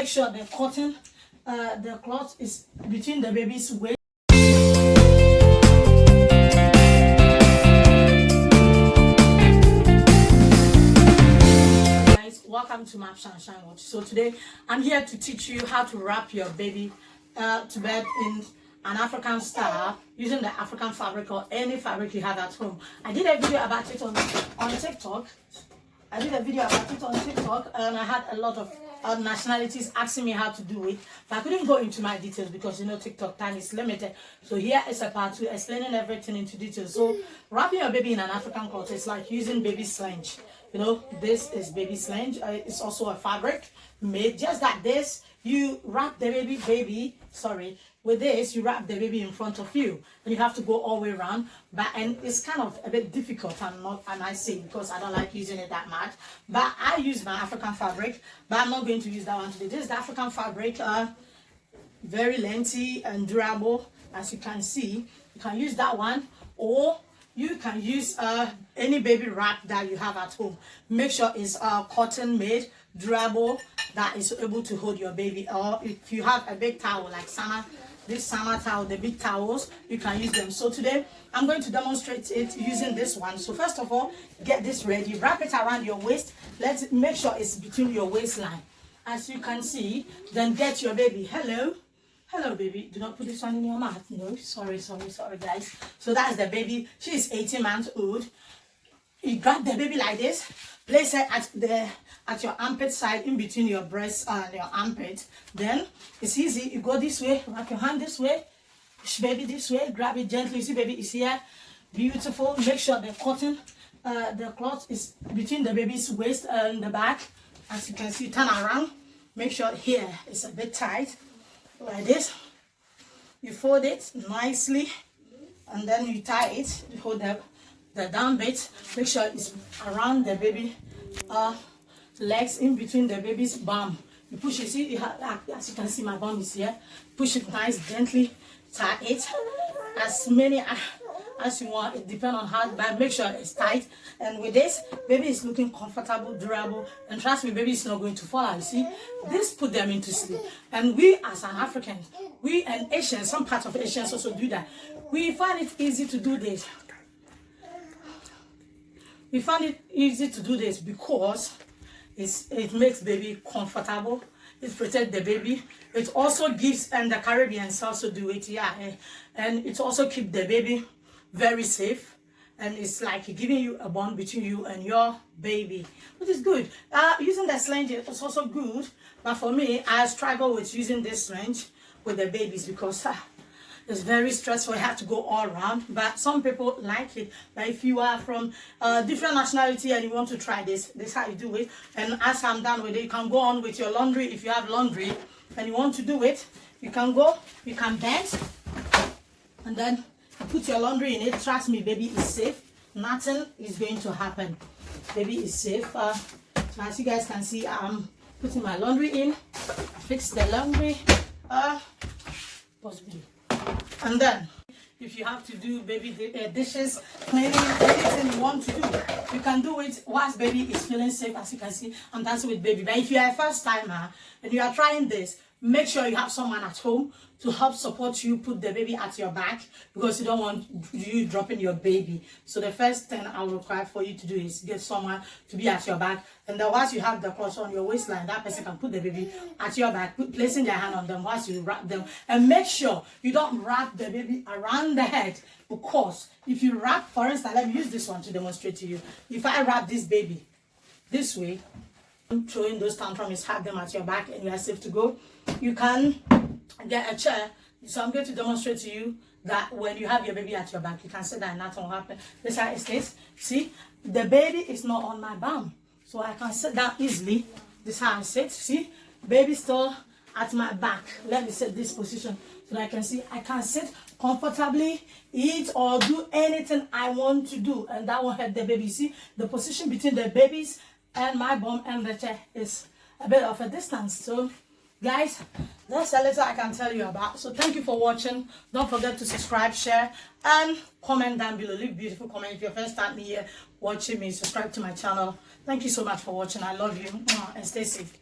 Make sure the cotton, the cloth is between the baby's waist. Welcome to Map Sunshine Watch. So today I'm here to teach you how to wrap your baby to bed in an African style using the African fabric or any fabric you have at home. I did a video about it on TikTok. And I had a lot of nationalities asking me how to do it, but I couldn't go into my details because TikTok time is limited. So here is a part 2 explaining everything into details. So wrapping your baby in an African culture is like using baby sling. This is baby sling. It's also a fabric made just like this. You wrap the baby. With this, you wrap the baby in front of you, and you have to go all the way around. And it's kind of a bit difficult, I say, because I don't like using it that much. But I use my African fabric, but I'm not going to use that one today. This is the African fabric, very lengthy and durable, as you can see. You can use that one, or you can use any baby wrap that you have at home. Make sure it's cotton made, durable, that is able to hold your baby. Or if you have a big towel like this summer towel, the big towels, you can use them. So today I'm going to demonstrate it using this one. So first of all, get this ready, wrap it around your waist. Let's make sure it's between your waistline, as you can see. Then get your baby. Hello baby, do not put this one in your mouth. No, sorry guys. So that's the baby. She is 18 months old. You grab the baby like this, place it at your armpit side, in between your breast and your armpit. Then it's easy. You go this way, wrap your hand this way, push baby this way, grab it gently. You see baby is here. Beautiful. Make sure the cotton, the cloth is between the baby's waist and the back. As you can see, turn around. Make sure here it's a bit tight, like this. You fold it nicely, and then you tie it. You hold the down bit. Make sure it's around the baby legs, in between the baby's bum. You push it. See, as you can see, my bum is here. Push it nice, gently. Tie it as many as you want. It depends on how, but make sure it's tight. And with this, baby is looking comfortable, durable, and trust me, baby is not going to fall out. You see, this put them into sleep. And we as an African, we and Asians, some parts of Asians also do that. We find it easy to do this. We find it easy to do this because it makes baby comfortable. It protects the baby. It also gives, and the Caribbeans also do it, yeah. And it also keeps the baby very safe. And it's like giving you a bond between you and your baby, which is good. Using the sling is also good, but for me, I struggle with using this sling with the babies because it's very stressful. You have to go all around, but some people like it. But if you are from different nationality and you want to try this is how you do it. And as I'm done with it, you can go on with your laundry. If you have laundry and you want to do it, you can bend, and then put your laundry in it. Trust me, baby is safe. Nothing is going to happen. Baby is safe. So as you guys can see, I'm putting my laundry in. Fix the laundry. Possibly. And then, if you have to do baby dishes, cleaning, anything you want to do, you can do it whilst baby is feeling safe. As you can see, I'm dancing with baby. But if you are a first timer and you are trying this, make sure you have someone at home to help support you, put the baby at your back, because you don't want you dropping your baby. So the first thing I will require for you to do is get someone to be at your back. And then once you have the cloth on your waistline, that person can put the baby at your back, placing their hand on them whilst you wrap them. And make sure you don't wrap the baby around the head, because if you wrap, for instance, let me use this one to demonstrate to you. If I wrap this baby this way, throwing those tantrums, have them at your back, and you are safe to go. You can get a chair. So I'm going to demonstrate to you that when you have your baby at your back, you can sit down and nothing will happen. This is how it stays. See, the baby is not on my bum, so I can sit down easily. This is how I sit. See, baby still at my back. Let me set this position so that I can see. I can sit comfortably, eat or do anything I want to do, and that won't hurt the baby. See, the position between the babies and my bum and the chair is a bit of a distance. So guys, that's a little I can tell you about. So thank you for watching. Don't forget to subscribe, share, and comment down below. Leave beautiful comment if you're first time here watching me. Subscribe to my channel. Thank you so much for watching. I love you, and stay safe.